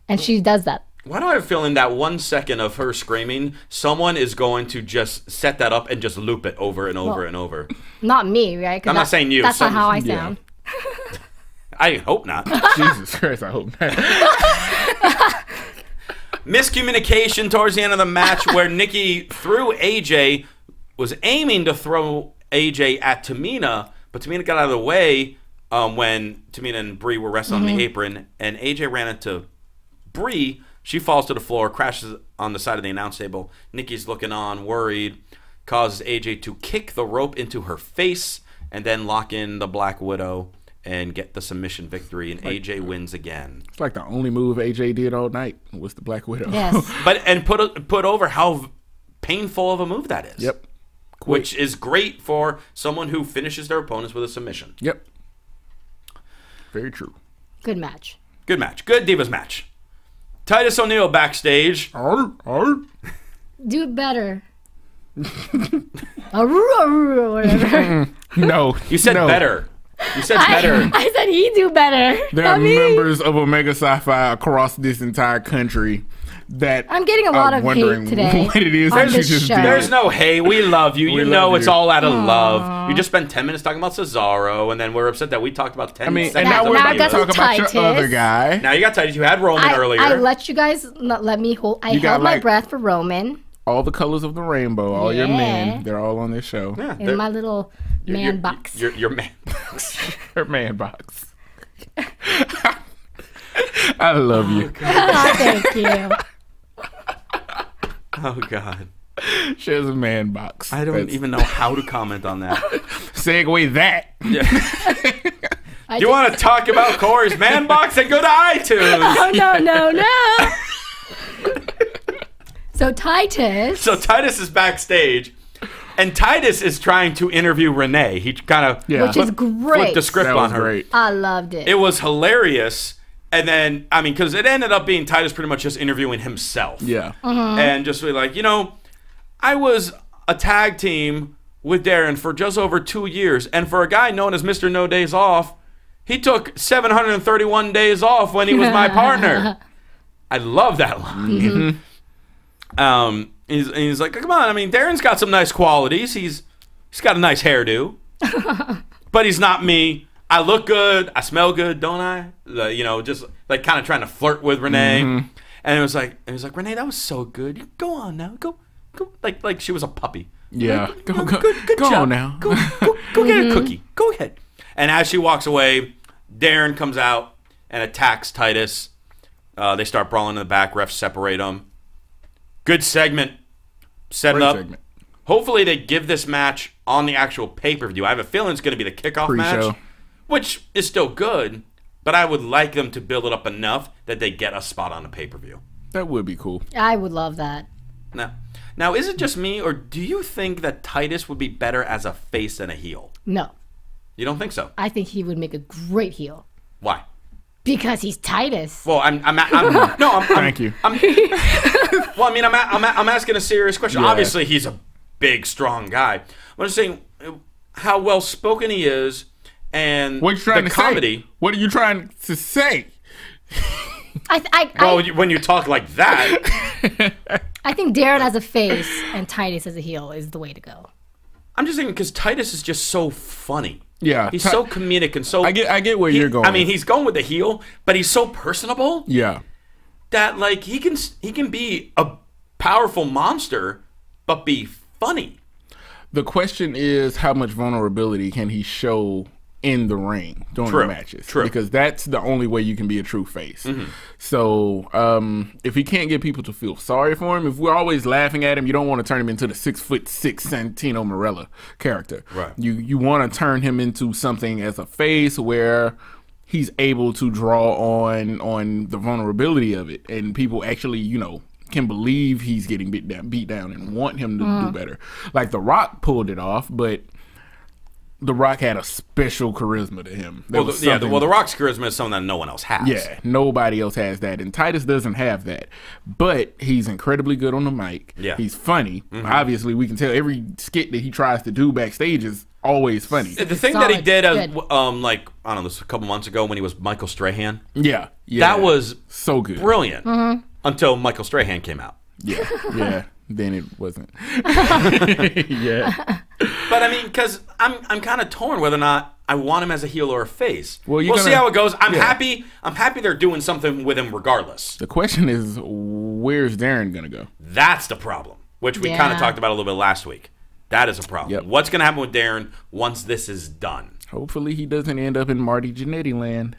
and she does that. Why do I have a feeling that 1 second of her screaming, someone is going to just set that up and just loop it over and over and over? Not me, right? 'Cause I'm not saying you. That's not how I Yeah. sound. I hope not. Jesus Christ, I hope not. Miscommunication towards the end of the match where Nikki threw AJ, was aiming to throw AJ at Tamina, but Tamina got out of the way when Tamina and Brie were wrestling on the apron, and AJ ran into Brie. She falls to the floor, crashes on the side of the announce table. Nikki's looking on, worried, causes AJ to kick the rope into her face and then lock in the Black Widow and get the submission victory, and AJ wins again. It's like the only move AJ did all night was the Black Widow. Yes. And put over how painful of a move that is. Yep. Which is great for someone who finishes their opponents with a submission. Yep. Very true. Good match. Good match. Good Divas match. Titus O'Neil backstage. Do it better. Whatever. No. You said no. better. You said better. I said he do better. There are members of Omega Sci-Fi across this entire country that I'm getting a lot are of wondering hate today what it is on that you this just show. did. There's no hey, we love you. We You love know you. it's all out of love. You just spent 10 minutes talking about Cesaro, and then we're upset that we talked about 10 I mean, and seconds now of we're now going I to got talk some about your Titus. other guy. Now you got Titus. You had Roman earlier. I let you guys not let me hold. I You got, held my like- breath for Roman All the colors of the rainbow, all your Yeah. men, they're all on this show. Yeah, in they're- my little man box. Your man box. Her man box. I love you. Oh, thank you. Oh, God. She has a man box. I don't even know how to comment on that. Segue that. You want to talk about Corey's man box? Then go to iTunes. Oh, no. So Titus. So Titus is backstage, and Titus is trying to interview Renee. He kind of Yeah. Which is flipped great. the script That on was her. great. I loved it. It was hilarious. And then, I mean, because it ended up being Titus pretty much just interviewing himself. Yeah. And just be like, I was a tag team with Darren for just over 2 years. And for a guy known as Mr. No Days Off, he took 731 days off when he was my partner. I love that line. He's like, come on. I mean, Darren's got some nice qualities. He's got a nice hairdo. But he's not me. I look good, I smell good, don't I? You know, just like kind of trying to flirt with Renee. And it was like, Renee, that was so good. You go on now, go, like she was a puppy. Yeah, like, go job. on now. Go get a cookie. Go ahead. And as she walks away, Darren comes out and attacks Titus. They start brawling in the back. Refs separate them. Good segment. Setting up. Segment. Hopefully they give this match on the actual pay-per-view. I have a feeling it's going to be the kickoff match, which is still good, but I would like them to build it up enough that they get a spot on the pay-per-view. That would be cool. I would love that. Now, is it just me, or do you think that Titus would be better as a face than a heel? No. You don't think so? I think he would make a great heel. Why? Because he's Titus. Well, I'm Thank you. I'm asking a serious question. Yeah. Obviously, he's a big, strong guy. I'm just saying how well spoken he is, and what are you trying the to comedy. Say? What are you trying to say? When you talk like that, I think Darren as a face and Titus as a heel is the way to go. I'm just thinking because Titus is just so funny. Yeah, he's so comedic and so. I get where you're going. I mean, he's going with the heel, but he's so personable. Yeah, that like he can be a powerful monster, but be funny. The question is, how much vulnerability can he show in the ring during the matches? True. Because that's the only way you can be a true face. So if he can't get people to feel sorry for him, if we're always laughing at him, you don't want to turn him into the 6'6" Santino Marella character. Right. You want to turn him into something as a face where he's able to draw on the vulnerability of it, and people actually, you know, can believe he's getting beat down and want him to do better. Like The Rock pulled it off, but The Rock had a special charisma to him. The Rock's charisma is something that no one else has. Yeah, nobody else has that, and Titus doesn't have that. But he's incredibly good on the mic. Yeah, he's funny. Obviously, we can tell every skit that he tries to do backstage is always funny. The thing that he did, like I don't know, this a couple months ago when he was Michael Strahan. Yeah, that was so good, brilliant. Until Michael Strahan came out. Yeah. Then it wasn't. Yeah. But I mean, because I'm kind of torn whether or not I want him as a heel or a face. We'll see how it goes. I'm happy they're doing something with him regardless. The question is, where's Darren gonna go? That's the problem, which we kind of talked about a little bit last week. That is a problem. Yep. What's gonna happen with Darren once this is done? Hopefully he doesn't end up in Marty Jannetty land.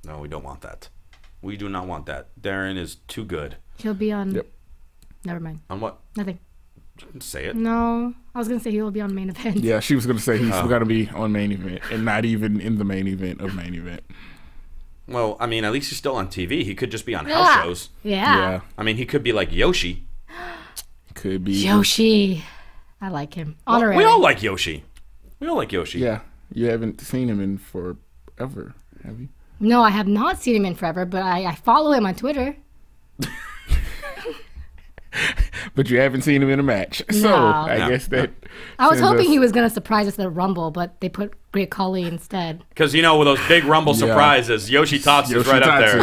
No, we don't want that. We do not want that. Darren is too good. He'll be on... Yep. Never mind. On what? Nothing. You can say it. No. I was going to say he'll be on main event. Yeah, she was going to say he's going to be on main event and not even in the main event of main event. Well, I mean, at least he's still on TV. He could just be on house shows. Yeah. I mean, he could be like Yoshi. Could be. Yoshi. I like him. Honorary. We all like Yoshi. Yeah. You haven't seen him in forever, have you? No, I have not seen him in forever, but I follow him on Twitter. But you haven't seen him in a match. So I guess that... I was hoping he was going to surprise us at the Rumble, but they put Great Khali instead. Because, you know, with those big Rumble surprises, Yoshi Tatsu is right up there.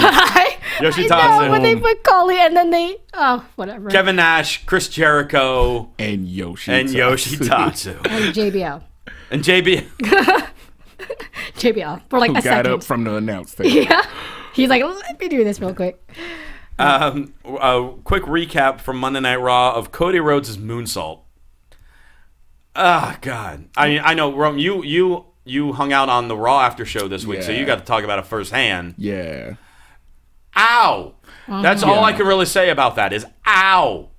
Yoshi Tatsu. When they put Khali and then they... Oh, whatever. Kevin Nash, Chris Jericho. And Yoshi And Tatsu. JBL. And JBL. JBL for like a second. Got up from the announce table. Yeah. He's like, let me do this real quick. A quick recap from Monday Night Raw of Cody Rhodes' moonsault. Ah, God. I mean, I know, Rome, you hung out on the Raw after show this week, so you got to talk about it firsthand. Yeah. Ow! That's all I can really say about that is ow!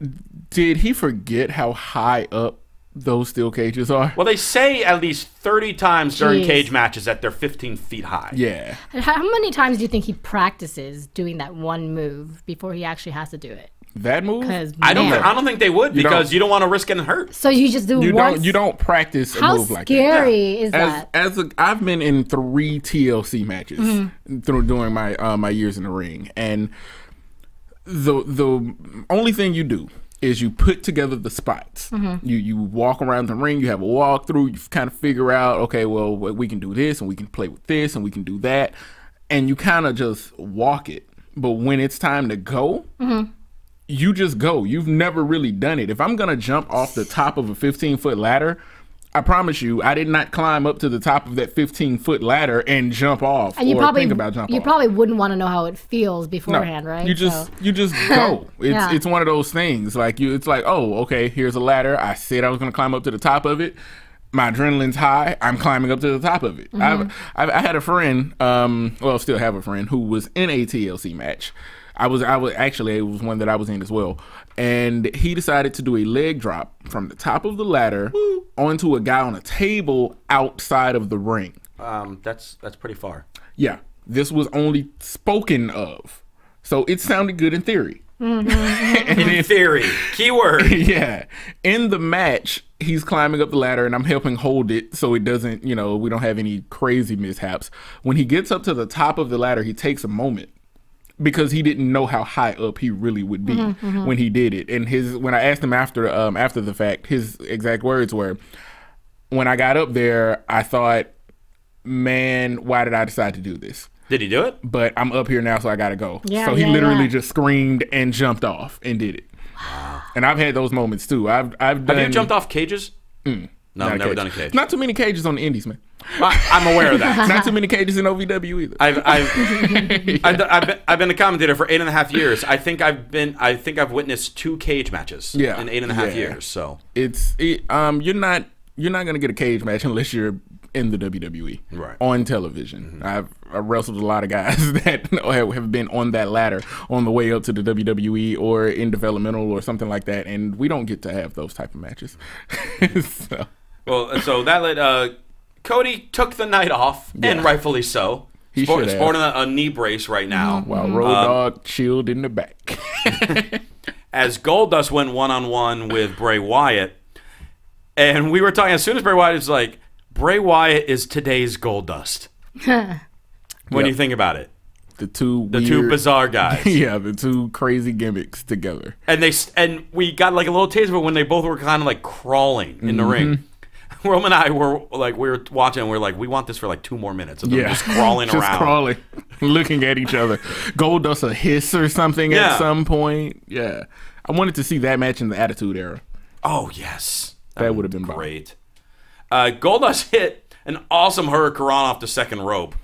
Did he forget how high up those steel cages are? Well, they say at least 30 times during cage matches that they're 15 feet high. Yeah. How many times do you think he practices doing that one move before he actually has to do it? That move? I don't think they would because you don't want to risk getting hurt. So you just do once? You don't practice a move like that. How scary is that? I've been in 3 TLC matches during my years in the ring, and the only thing you do is you put together the spots. You walk around the ring, you have a walkthrough, you kind of figure out, okay, well, we can do this, and we can play with this, and we can do that, and you kind of just walk it. But when it's time to go, you just go. You've never really done it. If I'm going to jump off the top of a 15-foot ladder, I promise you, I did not climb up to the top of that 15-foot ladder and jump off. And you or probably think about jumping. You off. probably wouldn't want to know how it feels beforehand, No, right? You just go. It's one of those things. Like it's like, oh, okay, here's a ladder. I said I was going to climb up to the top of it. My adrenaline's high. I'm climbing up to the top of it. I had a friend, well, still have a friend who was in a TLC match. I was actually, it was one that I was in as well. And he decided to do a leg drop from the top of the ladder onto a guy on a table outside of the ring. That's pretty far. Yeah, this was only spoken of, so it sounded good in theory. In theory, keyword. Yeah, in the match, he's climbing up the ladder, and I'm helping hold it so it doesn't, we don't have any crazy mishaps. When he gets up to the top of the ladder, he takes a moment, because he didn't know how high up he really would be when he did it. And when I asked him after the fact, his exact words were, "When I got up there, I thought, man, why did I decide to do this? Did he do it? But I'm up here now, so I got to go." Yeah, so he literally just screamed and jumped off and did it. Wow. And I've had those moments too. I've done. Have you jumped off cages? No, I've never done a cage. Not too many cages on the indies, man. I'm aware of that. Not too many cages in OVW either. I've been a commentator for 8.5 years. I think I've witnessed 2 cage matches in 8.5 years. So you're not gonna get a cage match unless you're in the WWE on television. I've wrestled a lot of guys that have been on that ladder on the way up to the WWE or in developmental or something like that, and we don't get to have those type of matches. So that led Cody took the night off, and rightfully so. He's sporting a knee brace right now. While Road Dogg chilled in the back. As Goldust went one-on-one with Bray Wyatt, and we were talking, as soon as Bray Wyatt is like, Bray Wyatt is today's Goldust. When you think about it. The two bizarre guys. Yeah, the two crazy gimmicks together. And we got like a little taste of it when they both were kind of like crawling in the ring. Roman and I were like, we were watching and we were like, we want this for like 2 more minutes of them just crawling around. Just crawling, looking at each other. Goldust a hiss or something at some point. Yeah. I wanted to see that match in the Attitude Era. Oh, yes. That would have been great. Goldust hit an awesome Hurricane off the second rope.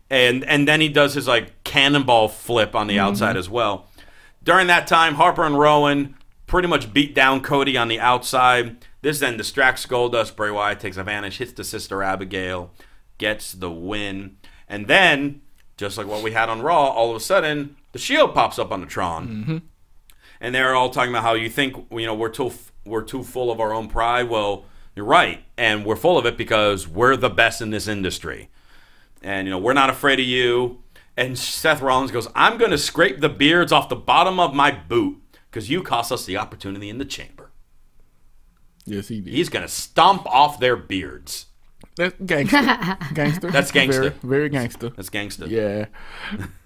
And then he does his like cannonball flip on the outside as well. During that time, Harper and Rowan pretty much beat down Cody on the outside. This then distracts Goldust. Bray Wyatt takes advantage, hits the Sister Abigail, gets the win. And then, just like what we had on Raw, all of a sudden, the Shield pops up on the Tron. And they're all talking about how you think, we're too full of our own pride. Well, you're right. And we're full of it because we're the best in this industry. And, we're not afraid of you. And Seth Rollins goes, I'm going to scrape the beards off the bottom of my boot because you cost us the opportunity in the chamber. Yes, he did. He's going to stomp off their beards. That's gangster. That's gangster. Very, very gangster. That's gangster. Yeah.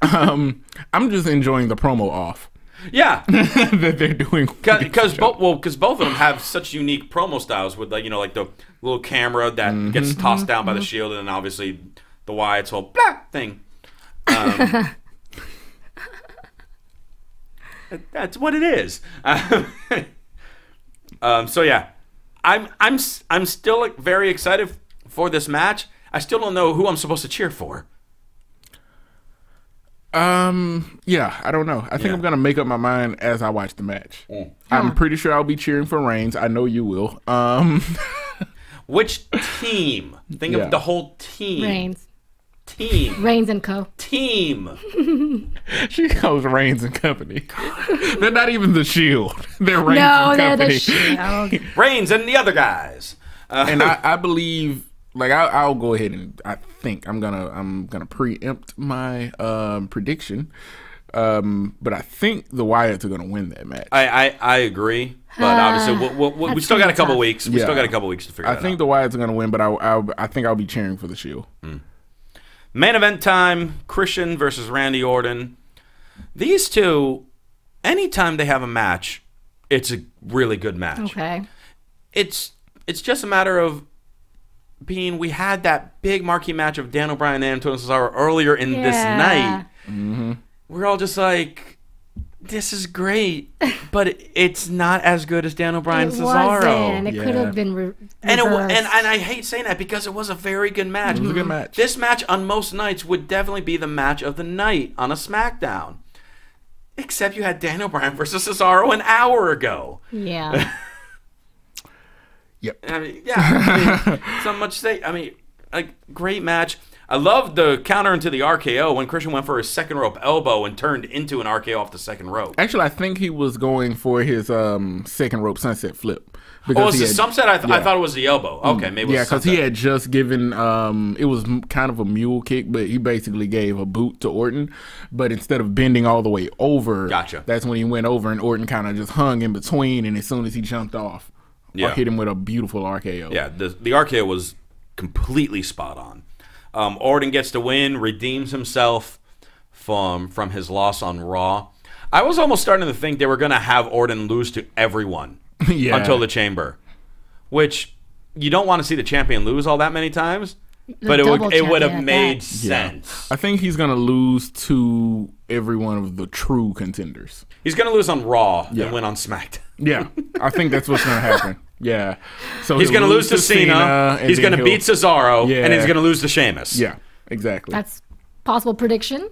I'm just enjoying the promo off. Yeah. That they're doing. Because both of them have such unique promo styles with, like the little camera that gets tossed down by the Shield and then obviously the Wyatt's whole blah thing. That's what it is. So yeah, I'm still like, very excited for this match. I still don't know who I'm supposed to cheer for. Yeah, I don't know. I think I'm gonna make up my mind as I watch the match. I'm pretty sure I'll be cheering for Reigns. I know you will. Which team? Think of the whole team. Reigns. Team. Reigns and Co. Team. She goes Reigns and Company. They're not even the Shield. They're Reigns and Company. No, they're the Shield. Reigns and the other guys. And I believe, like, I'll go ahead and I think I'm gonna preempt my prediction. But I think the Wyatts are gonna win that match. I agree. But obviously, we still got a couple weeks. We still got a couple weeks to figure it out. I think the Wyatts are gonna win, but I think I'll be cheering for the Shield. Main event time, Christian versus Randy Orton. These two, anytime they have a match, it's a really good match. Okay. It's just a matter of we had that big marquee match of Daniel Bryan and Antonio Cesaro earlier in this night. We're all just like, this is great, but it's not as good as Daniel Bryan and Cesaro. Wasn't. It could have been and I hate saying that because it was a very good match. It was a good match. This match on most nights would definitely be the match of the night on a SmackDown. Except you had Daniel Bryan versus Cesaro an hour ago. Yeah. Yep. I mean, yeah. So much to say. I mean, a great match. I love the counter into the RKO when Christian went for his second rope elbow and turned into an RKO off the second rope. Actually, I think he was going for his second rope sunset flip. Oh, was it sunset? I thought it was the elbow. Okay, maybe it was because he had just given, it was kind of a mule kick, but he basically gave a boot to Orton. But instead of bending all the way over, that's when he went over and Orton kind of just hung in between. And as soon as he jumped off, hit him with a beautiful RKO. Yeah, the RKO was completely spot on. Orton gets the win, redeems himself from his loss on Raw. I was almost starting to think they were going to have Orton lose to everyone until the Chamber, which you don't want to see the champion lose all that many times, but it would have made sense. I think he's going to lose to every one of the true contenders. He's going to lose on Raw and win on SmackDown. Yeah, I think that's what's going to happen. Yeah, so he's going to lose to Cena. He's going to beat Cesaro, and he's going to lose to Sheamus. Yeah, exactly. That's possible prediction.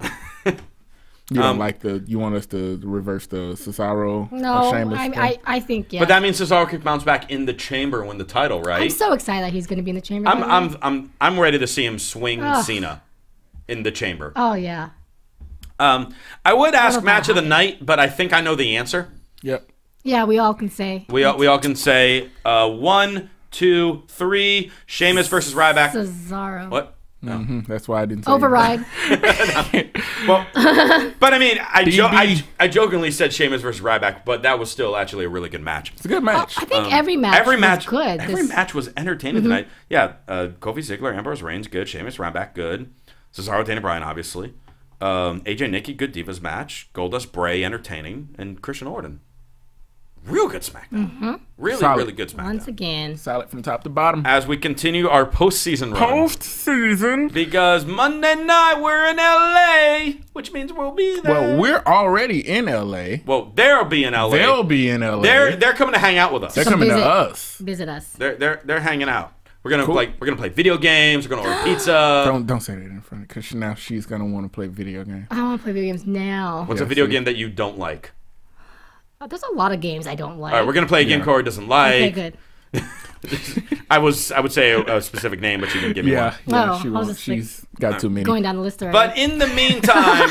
You don't like you want us to reverse the Cesaro? No, I think But that means Cesaro could bounce back in the Chamber and win the title, right? I'm so excited that he's going to be in the Chamber. I'm ready to see him swing Cena in the Chamber. Oh yeah. I would ask match of the night, but I think I know the answer. Yep. Yeah, we all can say. We all can say 1, 2, 3. Sheamus versus Ryback. Cesaro. What? No. That's why I didn't say Override. Well, but I mean, I jokingly said Sheamus versus Ryback, but that was still actually a really good match. It's a good match. I think every match was good. Every match was entertaining tonight. Yeah, Kofi Ziggler, Ambrose Reigns, good. Sheamus, Ryback, good. Cesaro, Daniel Bryan, obviously. AJ, Nikki, good Divas match. Goldust, Bray, entertaining, and Christian Orton. Real good SmackDown. Really good SmackDown. Once again. Solid from top to bottom. As we continue our postseason run. Postseason? Because Monday night we're in LA, which means we'll be there. Well, we're already in LA. Well, they'll be in LA. They'll be in LA. They're coming to hang out with us. They're coming to us. Visit us. They're hanging out. We're gonna play video games. We're gonna order pizza. Don't say that in front of her, because now she's gonna want to play video games. I want to play video games now. What's a video game that you don't like? There's a lot of games I don't like. All right, we're gonna play a game Kaori doesn't like. Okay, good. I would say a specific name, but you didn't give me one. Yeah, she's got too many. Going down the list already. But in the meantime,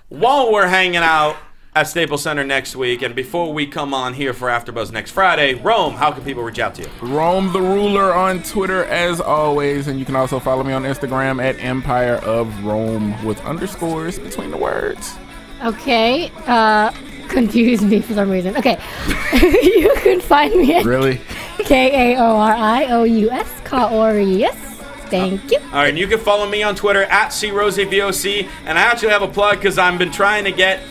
while we're hanging out at Staples Center next week, and before we come on here for AfterBuzz next Friday, Rome, how can people reach out to you? Rome the Ruler on Twitter as always, and you can also follow me on Instagram at Empire of Rome with underscores between the words. Okay. Confused me for some reason. Okay. You can find me at Kaorious, Kaori. Thank you. All right, and you can follow me on Twitter at CRosieVOC, and I actually have a plug because I've been trying to get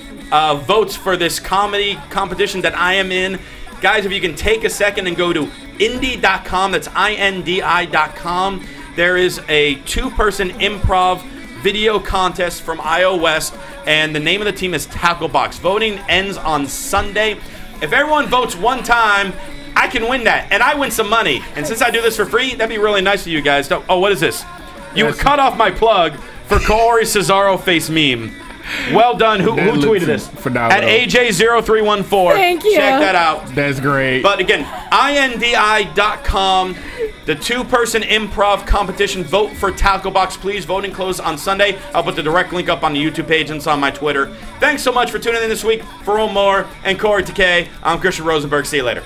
votes for this comedy competition that I am in. Guys, if you can take a second and go to indie.com, that's INDI.com, there is a 2-person improv video contest from iOS, and the name of the team is Tackle Box. Voting ends on Sunday. If everyone votes one time, I can win that, and I win some money. And since I do this for free, that'd be really nice of you guys. Oh, what is this? You cut off my plug for Kaori Cesaro face meme. Well done. Who tweeted this? At AJ0314. Thank you. Check that out. That's great. But again, INDI.com. The 2-person improv competition. Vote for Tackle Box, please. Voting closed on Sunday. I'll put the direct link up on the YouTube page and it's on my Twitter. Thanks so much for tuning in this week. For Rome Moore and Kaori Takee, I'm Christian Rosenberg. See you later.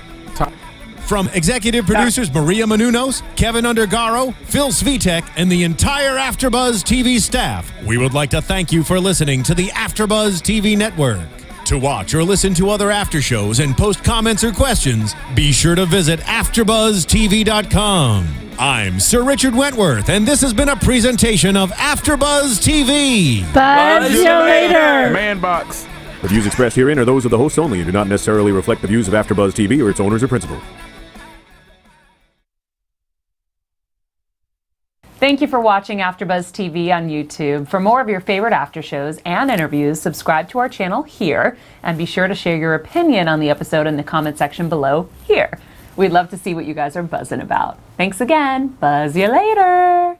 From executive producers Maria Menounos, Kevin Undergaro, Phil Svitek, and the entire AfterBuzz TV staff, we would like to thank you for listening to the AfterBuzz TV network. To watch or listen to other after shows and post comments or questions, be sure to visit AfterBuzzTV.com. I'm Sir Richard Wentworth, and this has been a presentation of AfterBuzz TV. Buzz you later. Man box. The views expressed herein are those of the hosts only and do not necessarily reflect the views of AfterBuzz TV or its owners or principals. Thank you for watching AfterBuzz TV on YouTube. For more of your favorite after shows and interviews, subscribe to our channel here, and be sure to share your opinion on the episode in the comment section below here. We'd love to see what you guys are buzzing about. Thanks again. Buzz you later.